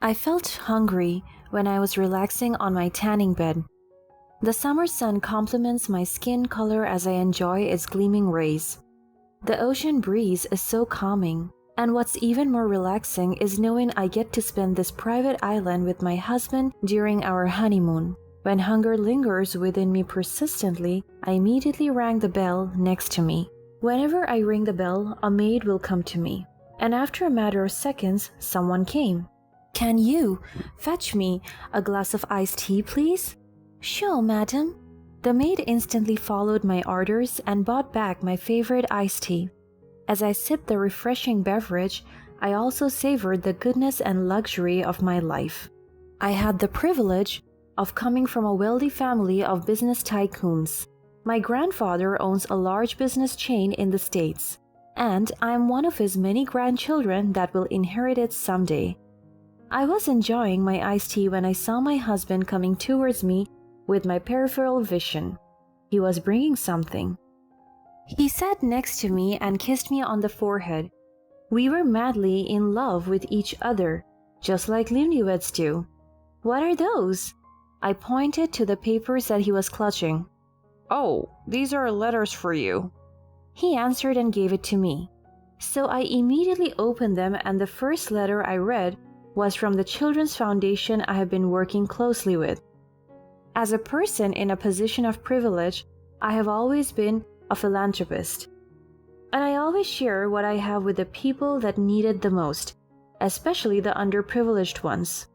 I felt hungry when I was relaxing on my tanning bed. The summer sun complements my skin color as I enjoy its gleaming rays. The ocean breeze is so calming, and what's even more relaxing is knowing I get to spend this private island with my husband during our honeymoon. When hunger lingers within me persistently, I immediately rang the bell next to me. Whenever I ring the bell, a maid will come to me, and after a matter of seconds, someone came. "Can you fetch me a glass of iced tea, please?" "Sure, madam." The maid instantly followed my orders and brought back my favorite iced tea. As I sipped the refreshing beverage, I also savored the goodness and luxury of my life. I had the privilege of coming from a wealthy family of business tycoons. My grandfather owns a large business chain in the States, and I am one of his many grandchildren that will inherit it someday. I was enjoying my iced tea when I saw my husband coming towards me with my peripheral vision. He was bringing something. He sat next to me and kissed me on the forehead. We were madly in love with each other, just like newlyweds do. "What are those?" I pointed to the papers that he was clutching. "Oh, these are letters for you," he answered and gave it to me. So I immediately opened them, and the first letter I read was from the Children's Foundation I have been working closely with. As a person in a position of privilege, I have always been a philanthropist, and I always share what I have with the people that need it the most, especially the underprivileged ones.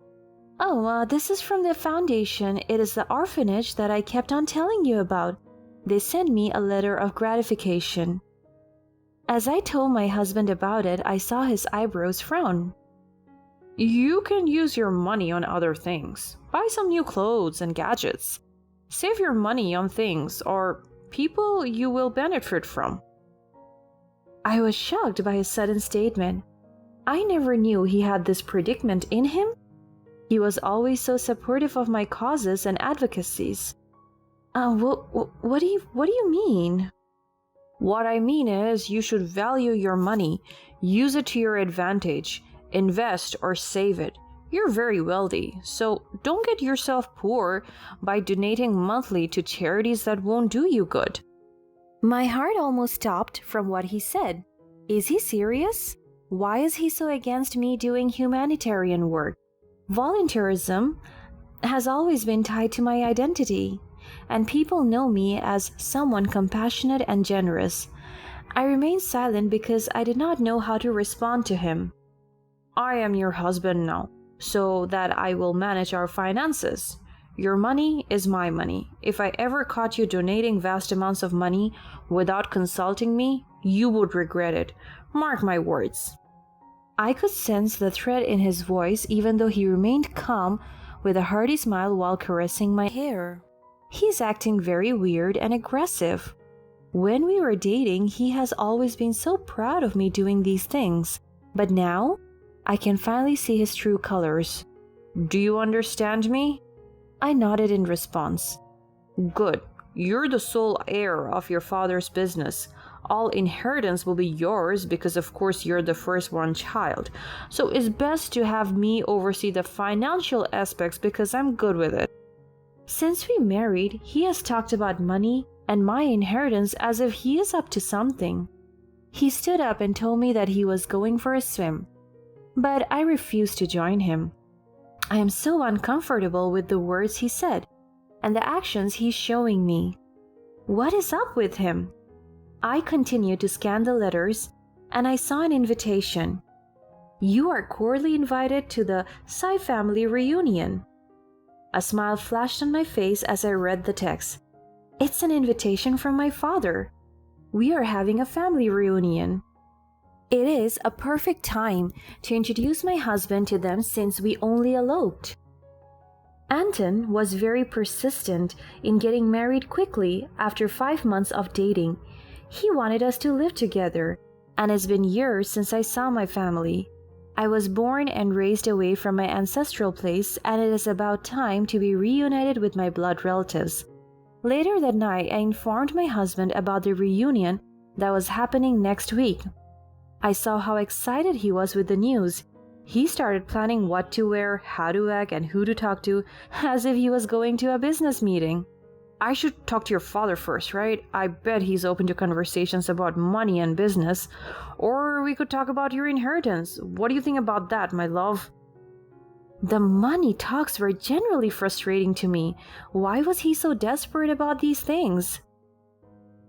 "Oh, this is from the foundation. It is the orphanage that I kept on telling you about. They sent me a letter of gratification." As I told my husband about it, I saw his eyebrows frown. "You can use your money on other things. Buy some new clothes and gadgets. Save your money on things or people you will benefit from." I was shocked by his sudden statement. I never knew he had this predicament in him. He was always so supportive of my causes and advocacies. What do you mean?" "What I mean is you should value your money, use it to your advantage, invest or save it. You're very wealthy, so don't get yourself poor by donating monthly to charities that won't do you good." My heart almost stopped from what he said. Is he serious? Why is he so against me doing humanitarian work? Volunteerism has always been tied to my identity, and people know me as someone compassionate and generous. I remained silent because I did not know how to respond to him. "I am your husband now, so that I will manage our finances. Your money is my money. If I ever caught you donating vast amounts of money without consulting me, you would regret it. Mark my words." I could sense the threat in his voice even though he remained calm with a hearty smile while caressing my hair. He's acting very weird and aggressive. When we were dating, he has always been so proud of me doing these things, but now I can finally see his true colors. "Do you understand me?" I nodded in response. "Good. You're the sole heir of your father's business. All inheritance will be yours because of course you're the firstborn child. So it's best to have me oversee the financial aspects because I'm good with it." Since we married, he has talked about money and my inheritance as if he is up to something. He stood up and told me that he was going for a swim, but I refused to join him. I am so uncomfortable with the words he said and the actions he's showing me. What is up with him? I continued to scan the letters, and I saw an invitation. "You are cordially invited to the Psy family reunion." A smile flashed on my face as I read the text. It's an invitation from my father. We are having a family reunion. It is a perfect time to introduce my husband to them since we only eloped. Anton was very persistent in getting married quickly after 5 months of dating. He wanted us to live together, and it's been years since I saw my family. I was born and raised away from my ancestral place, and it is about time to be reunited with my blood relatives. Later that night, I informed my husband about the reunion that was happening next week. I saw how excited he was with the news. He started planning what to wear, how to act, and who to talk to, as if he was going to a business meeting. I should talk to your father first, right? I bet he's open to conversations about money and business. Or we could talk about your inheritance. What do you think about that, my love? The money talks were generally frustrating to me. Why was he so desperate about these things?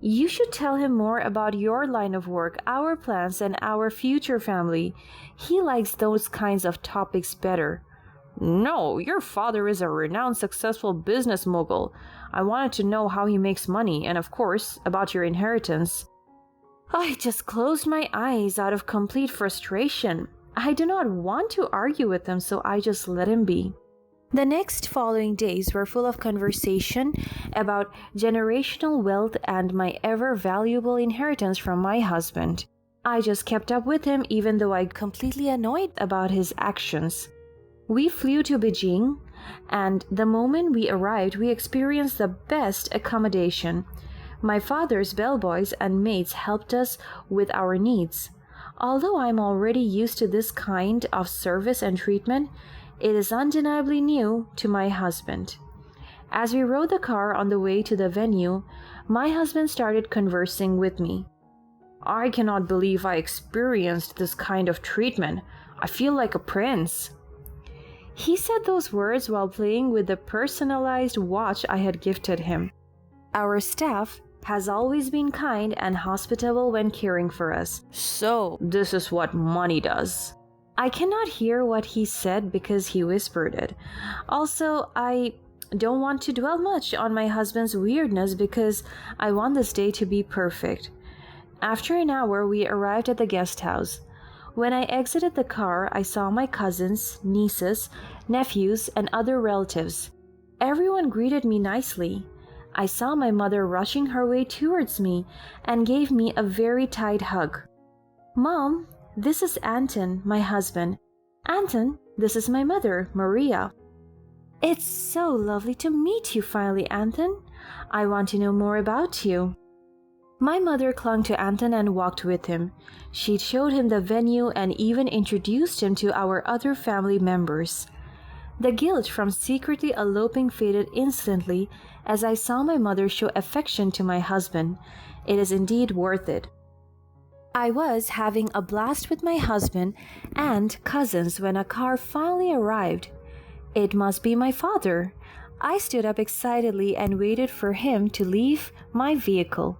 You should tell him more about your line of work, our plans, and our future family. He likes those kinds of topics better. No, your father is a renowned successful business mogul. I wanted to know how he makes money, and of course, about your inheritance. I just closed my eyes out of complete frustration. I do not want to argue with him, so I just let him be. The next following days were full of conversation about generational wealth and my ever valuable inheritance from my husband. I just kept up with him even though I completely annoyed about his actions. We flew to Beijing, and the moment we arrived, we experienced the best accommodation. My father's bellboys and maids helped us with our needs. Although I'm already used to this kind of service and treatment, it is undeniably new to my husband. As we rode the car on the way to the venue, my husband started conversing with me. I cannot believe I experienced this kind of treatment. I feel like a prince. He said those words while playing with the personalized watch I had gifted him. Our staff has always been kind and hospitable when caring for us. So, this is what money does. I cannot hear what he said because he whispered it. Also, I don't want to dwell much on my husband's weirdness because I want this day to be perfect. After an hour, we arrived at the guest house. When I exited the car, I saw my cousins, nieces, nephews, and other relatives. Everyone greeted me nicely. I saw my mother rushing her way towards me and gave me a very tight hug. Mom, this is Anton, my husband. Anton, this is my mother, Maria. It's so lovely to meet you finally, Anton. I want to know more about you. My mother clung to Anton and walked with him. She showed him the venue and even introduced him to our other family members. The guilt from secretly eloping faded instantly as I saw my mother show affection to my husband. It is indeed worth it. I was having a blast with my husband and cousins when a car finally arrived. It must be my father. I stood up excitedly and waited for him to leave my vehicle.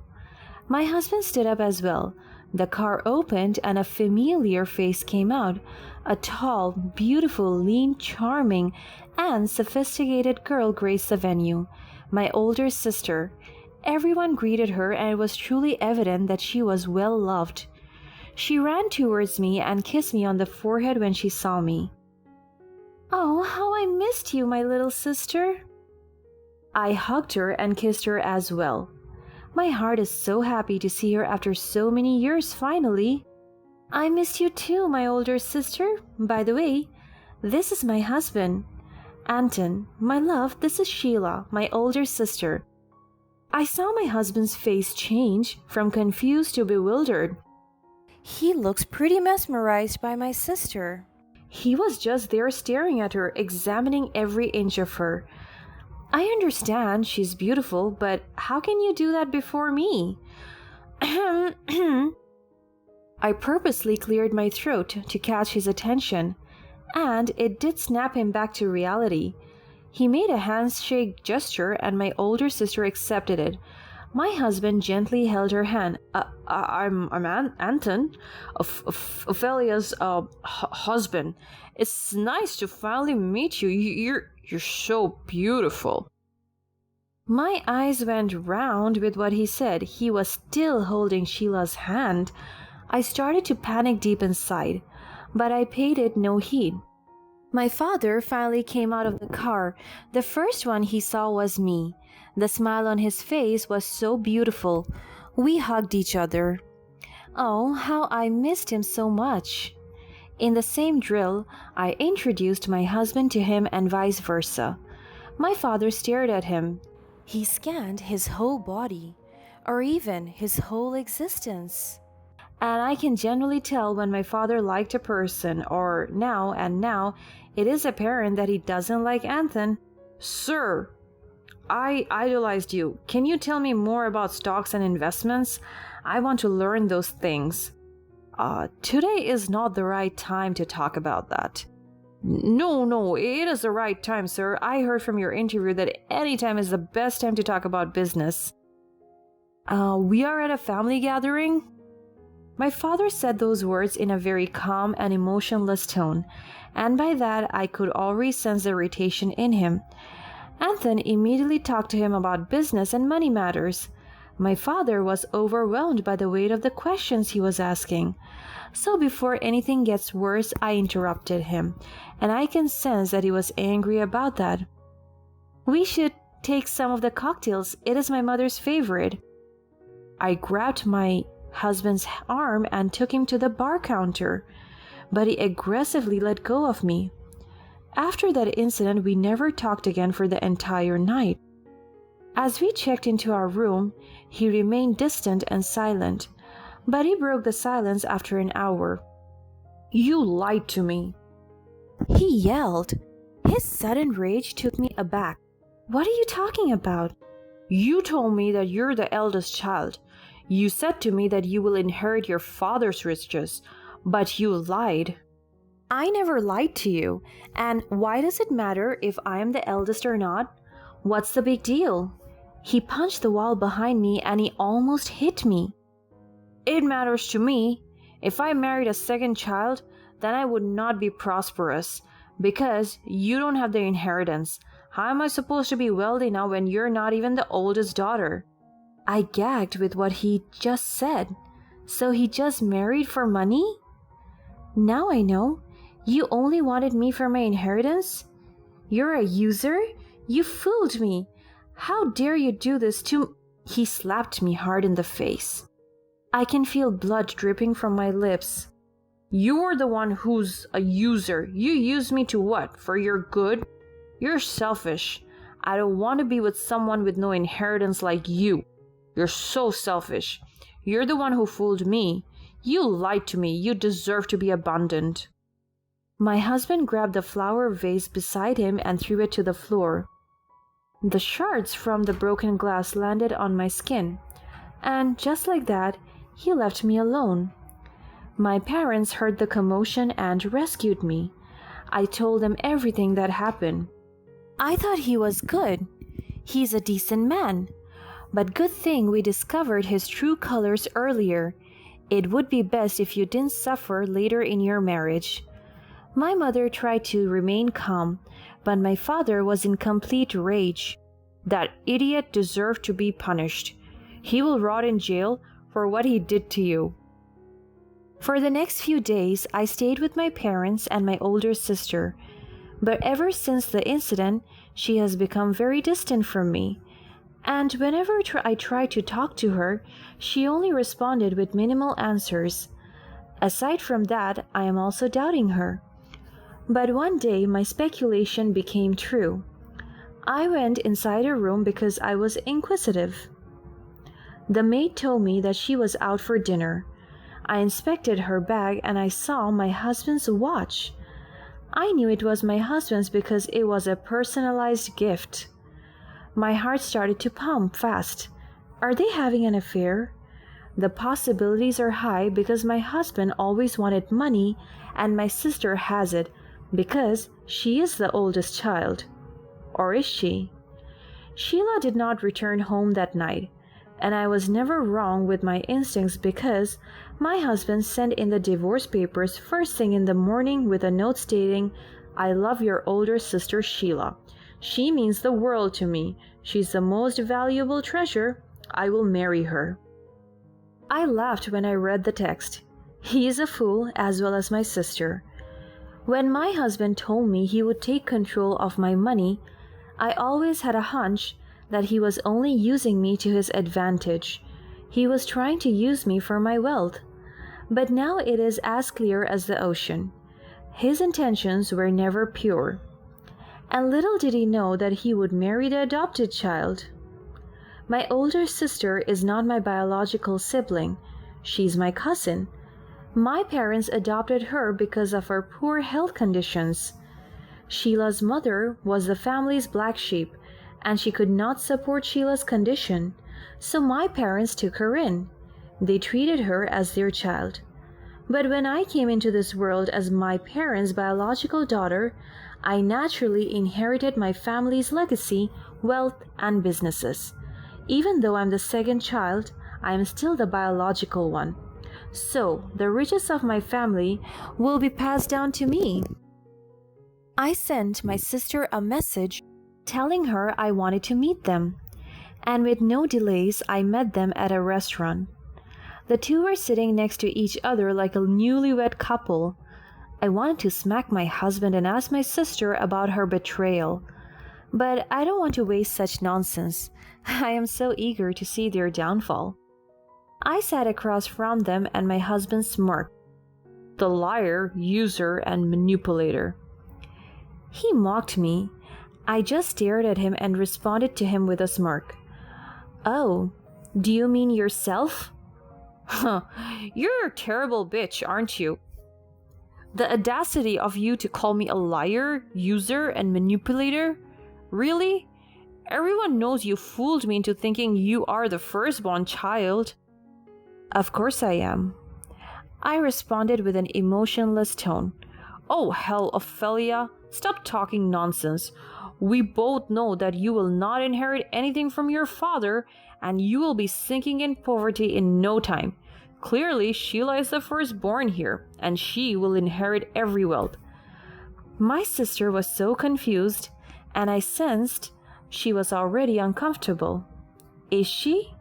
My husband stood up as well. The car opened and a familiar face came out. A tall, beautiful, lean, charming, and sophisticated girl graced the venue. My older sister. Everyone greeted her, and it was truly evident that she was well loved. She ran towards me and kissed me on the forehead when she saw me. Oh, how I missed you, my little sister. I hugged her and kissed her as well. My heart is so happy to see her after so many years finally. I missed you too, my older sister. By the way, this is my husband. Anton, my love, this is Sheila, my older sister. I saw my husband's face change from confused to bewildered. He looks pretty mesmerized by my sister. He was just there staring at her, examining every inch of her. I understand she's beautiful, but how can you do that before me? I purposely cleared my throat to catch his attention, and it did snap him back to reality. He made a handshake gesture, and my older sister accepted it. My husband gently held her hand. I'm Anton, Ophelia's husband. It's nice to finally meet you. You're so beautiful. My eyes went round with what he said. He was still holding Sheila's hand. I started to panic deep inside, but I paid it no heed. My father finally came out of the car. The first one he saw was me. The smile on his face was so beautiful. We hugged each other. Oh, how I missed him so much. In the same drill, I introduced my husband to him and vice versa. My father stared at him. He scanned his whole body, or even his whole existence. And I can generally tell when my father liked a person, or now it is apparent that he doesn't like Anthony. Sir, I idolized you. Can you tell me more about stocks and investments? I want to learn those things. Today is not the right time to talk about that. No, it is the right time, sir. I heard from your interview that any time is the best time to talk about business. We are at a family gathering? My father said those words in a very calm and emotionless tone, and by that I could already sense the irritation in him. Anthony immediately talked to him about business and money matters. My father was overwhelmed by the weight of the questions he was asking. So before anything gets worse, I interrupted him, and I can sense that he was angry about that. We should take some of the cocktails. It is my mother's favorite. I grabbed my husband's arm and took him to the bar counter, but he aggressively let go of me. After that incident, we never talked again for the entire night. As we checked into our room, he remained distant and silent, but he broke the silence after an hour. You lied to me, he yelled. His sudden rage took me aback. What are you talking about? You told me that you're the eldest child. You said to me that you will inherit your father's riches, but you lied. I never lied to you, and why does it matter if I am the eldest or not? What's the big deal? He punched the wall behind me and he almost hit me. It matters to me. If I married a second child, then I would not be prosperous, because you don't have the inheritance. How am I supposed to be wealthy now when you're not even the oldest daughter? I gagged with what he just said. So he just married for money? Now I know. You only wanted me for my inheritance? You're a user? You fooled me. How dare you do this to... He slapped me hard in the face. I can feel blood dripping from my lips. You're the one who's a user. You use me to what? For your good? You're selfish. I don't want to be with someone with no inheritance like you. You're so selfish. You're the one who fooled me. You lied to me. You deserve to be abandoned. My husband grabbed the flower vase beside him and threw it to the floor. The shards from the broken glass landed on my skin, and just like that, he left me alone. My parents heard the commotion and rescued me. I told them everything that happened. I thought he was good. He's a decent man. But good thing we discovered his true colors earlier. It would be best if you didn't suffer later in your marriage. My mother tried to remain calm, but my father was in complete rage. That idiot deserved to be punished. He will rot in jail for what he did to you. For the next few days, I stayed with my parents and my older sister. But ever since the incident, she has become very distant from me. And whenever I tried to talk to her, she only responded with minimal answers. Aside from that, I am also doubting her. But one day, my speculation became true. I went inside her room because I was inquisitive. The maid told me that she was out for dinner. I inspected her bag and I saw my husband's watch. I knew it was my husband's because it was a personalized gift. My heart started to pump fast. Are they having an affair? The possibilities are high because my husband always wanted money and my sister has it because she is the oldest child. Or is she? Sheila did not return home that night, and I was never wrong with my instincts because my husband sent in the divorce papers first thing in the morning with a note stating, "I love your older sister Sheila. She means the world to me. She's the most valuable treasure. I will marry her." I laughed when I read the text. He is a fool as well as my sister. When my husband told me he would take control of my money, I always had a hunch that he was only using me to his advantage. He was trying to use me for my wealth. But now it is as clear as the ocean. His intentions were never pure. And little did he know that he would marry the adopted child. My older sister is not my biological sibling. She's my cousin. My parents adopted her because of her poor health conditions. Sheila's mother was the family's black sheep, and she could not support Sheila's condition, so my parents took her in. They treated her as their child. But when I came into this world as my parents' biological daughter, I naturally inherited my family's legacy, wealth, and businesses. Even though I'm the second child, I am still the biological one. So, the riches of my family will be passed down to me. I sent my sister a message telling her I wanted to meet them, and with no delays, I met them at a restaurant. The two were sitting next to each other like a newlywed couple. I wanted to smack my husband and ask my sister about her betrayal, but I don't want to waste such nonsense. I am so eager to see their downfall. I sat across from them and my husband smirked. The liar, user, and manipulator. He mocked me. I just stared at him and responded to him with a smirk. Oh, do you mean yourself? Huh, you're a terrible bitch, aren't you? The audacity of you to call me a liar, user, and manipulator? Really? Everyone knows you fooled me into thinking you are the firstborn child. Of course I am. I responded with an emotionless tone. Oh hell, Ophelia, stop talking nonsense. We both know that you will not inherit anything from your father, and you will be sinking in poverty in no time. Clearly, Sheila is the firstborn here, and she will inherit every wealth. My sister was so confused, and I sensed she was already uncomfortable. Is she?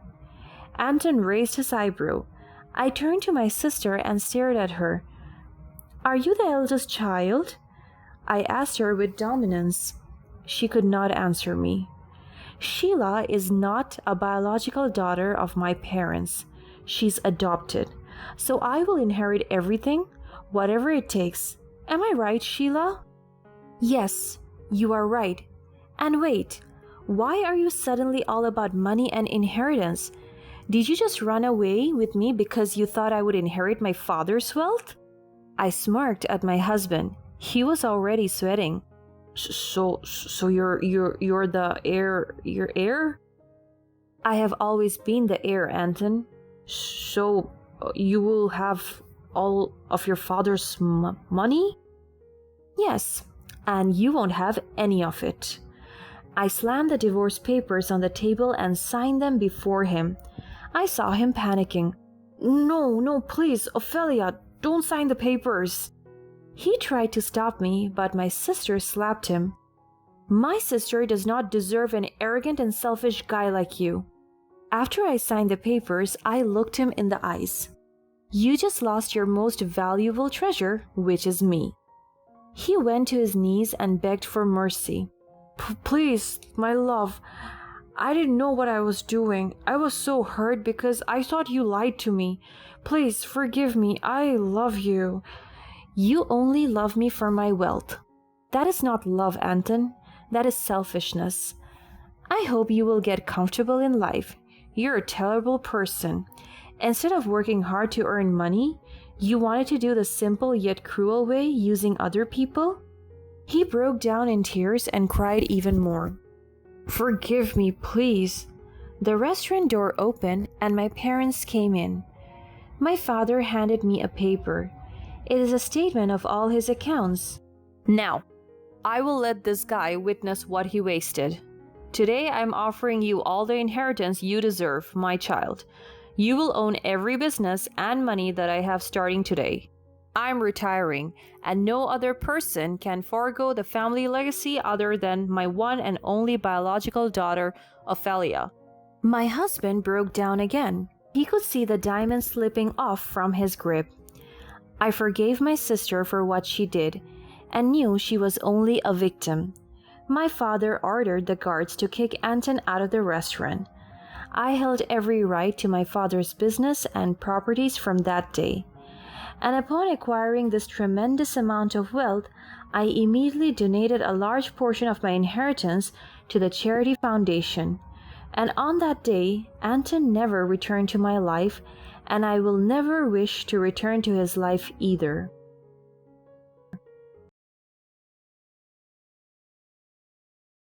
Anton raised his eyebrow. I turned to my sister and stared at her. Are you the eldest child? I asked her with dominance. She could not answer me. Sheila is not a biological daughter of my parents. She's adopted. So I will inherit everything, whatever it takes. Am I right, Sheila? Yes, you are right. And wait, why are you suddenly all about money and inheritance? Did you just run away with me because you thought I would inherit my father's wealth? I smirked at my husband. He was already sweating. So you're the heir, your heir? I have always been the heir, Anton. So you will have all of your father's money? Yes, and you won't have any of it. I slammed the divorce papers on the table and signed them before him. I saw him panicking. No, please, Ophelia, don't sign the papers. He tried to stop me, but my sister slapped him. My sister does not deserve an arrogant and selfish guy like you. After I signed the papers, I looked him in the eyes. You just lost your most valuable treasure, which is me. He went to his knees and begged for mercy. Please, my love, I didn't know what I was doing. I was so hurt because I thought you lied to me. Please forgive me. I love you. You only love me for my wealth. That is not love, Anton. That is selfishness. I hope you will get comfortable in life. You're a terrible person. Instead of working hard to earn money, you wanted to do the simple yet cruel way using other people? He broke down in tears and cried even more. Forgive me, please. The restaurant door opened and my parents came in. My father handed me a paper. It is a statement of all his accounts. Now, I will let this guy witness what he wasted. Today, I'm offering you all the inheritance you deserve, my child. You will own every business and money that I have starting today. I'm retiring, and no other person can forego the family legacy other than my one and only biological daughter, Ophelia. My husband broke down again. He could see the diamond slipping off from his grip. I forgave my sister for what she did, and knew she was only a victim. My father ordered the guards to kick Anton out of the restaurant. I held every right to my father's business and properties from that day. And upon acquiring this tremendous amount of wealth, I immediately donated a large portion of my inheritance to the charity foundation. And on that day, Anton never returned to my life, and I will never wish to return to his life either.